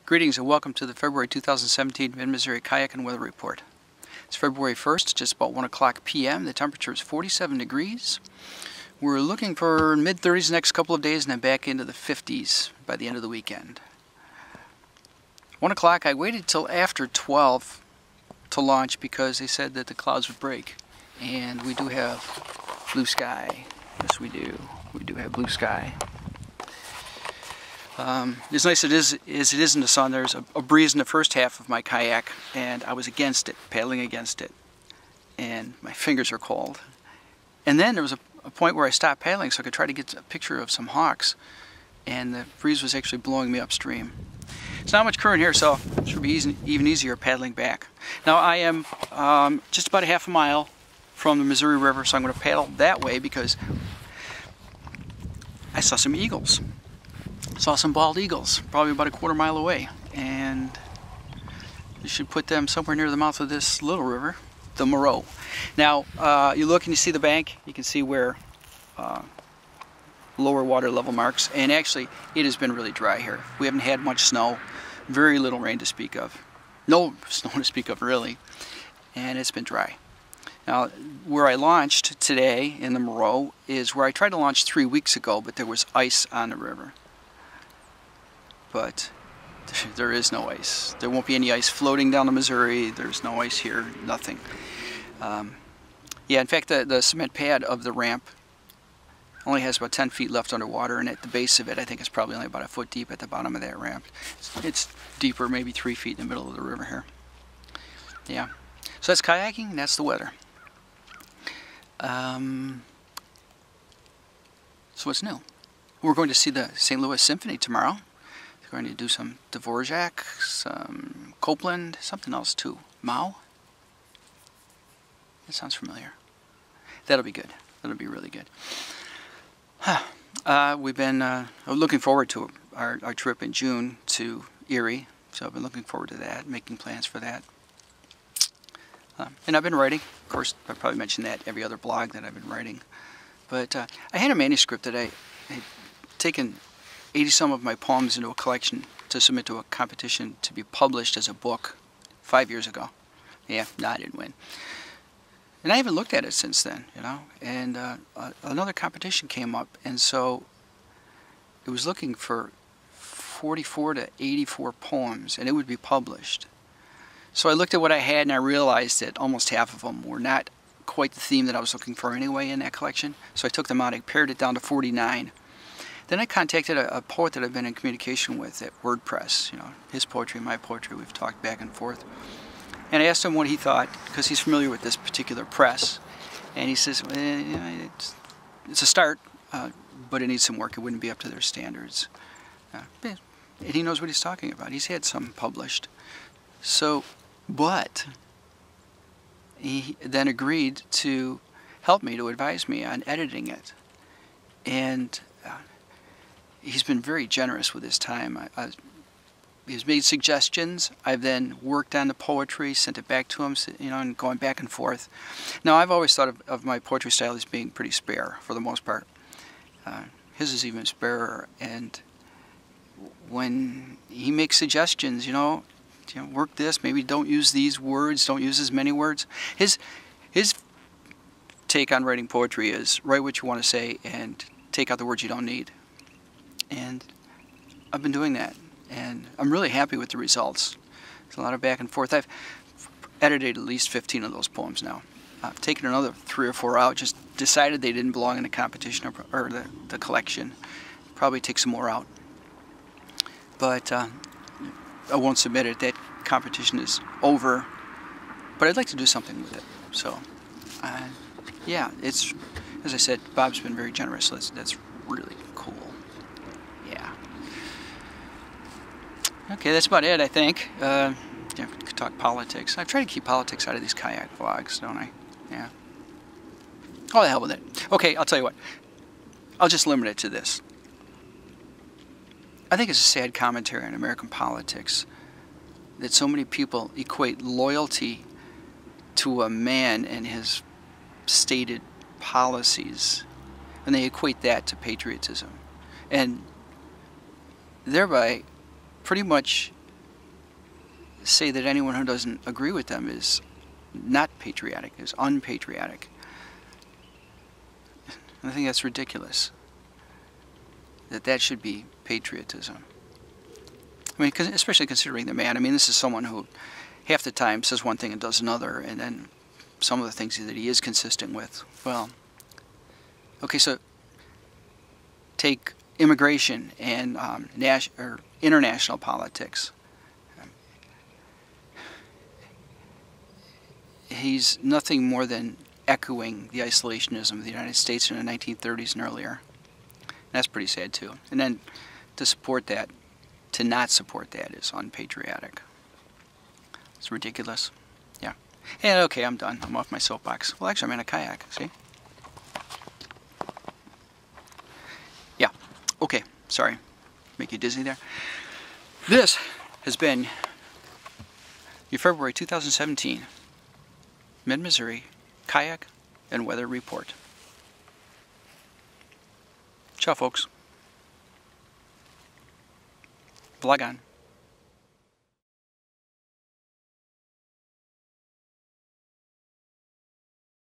Greetings and welcome to the February 2017 Mid-Missouri Kayak and Weather Report. It's February 1st, just about 1 o'clock p.m. The temperature is 47 degrees. We're looking for mid-30s the next couple of days and then back into the 50s by the end of the weekend. 1 o'clock, I waited till after 12 to launch because they said that the clouds would break. And we do have blue sky. Yes, we do. We do have blue sky. As nice as it is in the sun, there's a breeze in the first half of my kayak, and I was against it, paddling against it, and my fingers are cold. And then there was a point where I stopped paddling so I could try to get a picture of some hawks, and the breeze was actually blowing me upstream. It's not much current here, so it should be even easier paddling back. Now I am just about a half a mile from the Missouri River, so I'm going to paddle that way because I saw some eagles. Saw some bald eagles, probably about a quarter mile away, and you should put them somewhere near the mouth of this little river, the Moreau. Now, you look and you see the bank, you can see where lower water level marks, and actually it has been really dry here. We haven't had much snow, very little rain to speak of. No snow to speak of, really, and it's been dry. Now, where I launched today in the Moreau is where I tried to launch 3 weeks ago, but there was ice on the river. But there is no ice. There won't be any ice floating down the Missouri. There's no ice here, nothing. Yeah, in fact, the cement pad of the ramp only has about 10 feet left underwater, and at the base of it, I think it's probably only about a foot deep at the bottom of that ramp. It's deeper, maybe 3 feet in the middle of the river here. Yeah, so that's kayaking, and that's the weather. So what's new? We're going to see the St. Louis Symphony tomorrow. We're going to do some Dvorak, some Copeland, something else too. Mao? That sounds familiar. That'll be good. That'll be really good. We've been looking forward to our trip in June to Erie, so I've been looking forward to that, making plans for that. And I've been writing. Of course, I probably mentioned that every other blog that I've been writing. But I had a manuscript that I had taken 80-some of my poems into a collection to submit to a competition to be published as a book 5 years ago. Yeah, no, I didn't win. And I haven't looked at it since then, you know. And another competition came up, and so it was looking for 44 to 84 poems, and it would be published. So I looked at what I had, and I realized that almost half of them were not quite the theme that I was looking for anyway in that collection. So I took them out, I pared it down to 49. Then I contacted a poet that I've been in communication with at WordPress. You know, his poetry, my poetry, we've talked back and forth. And I asked him what he thought, because he's familiar with this particular press. And he says, it's a start, but it needs some work. It wouldn't be up to their standards. And he knows what he's talking about. He's had some published. So, but he then agreed to help me, to advise me on editing it. And he's been very generous with his time. He's made suggestions. I've then worked on the poetry, sent it back to him, you know, and going back and forth. Now, I've always thought of my poetry style as being pretty spare, for the most part. His is even sparer. And when he makes suggestions, you know, work this, maybe don't use these words, don't use as many words. His take on writing poetry is write what you want to say and take out the words you don't need. And I've been doing that, and I'm really happy with the results. There's a lot of back and forth. I've edited at least 15 of those poems now. I've taken another 3 or 4 out, just decided they didn't belong in the competition or the collection. Probably take some more out. But I won't submit it. That competition is over. But I'd like to do something with it. So, yeah, it's, as I said, Bob's been very generous. So that's really cool. Yeah. Okay, that's about it, I think. Yeah, we could talk politics. I try to keep politics out of these kayak vlogs, don't I? Yeah. Oh, the hell with it. Okay, I'll tell you what. I'll just limit it to this. I think it's a sad commentary on American politics that so many people equate loyalty to a man and his stated policies, and they equate that to patriotism. And thereby pretty much say that anyone who doesn't agree with them is not patriotic, is unpatriotic. I think that's ridiculous. That should be patriotism. I mean, especially considering the man. I mean, this is someone who half the time says one thing and does another, and then some of the things that he is consistent with. Well, okay, so take immigration and international politics. He's nothing more than echoing the isolationism of the United States in the 1930s and earlier. That's pretty sad too. And then to support that, to not support that is unpatriotic. It's ridiculous. Yeah. And okay, I'm done. I'm off my soapbox. Well, actually, I'm in a kayak, see? Yeah. Okay. Sorry. Make you dizzy there. This has been your February 2017 Mid-Missouri Kayak and Weather Report. Ciao, folks. Vlog on.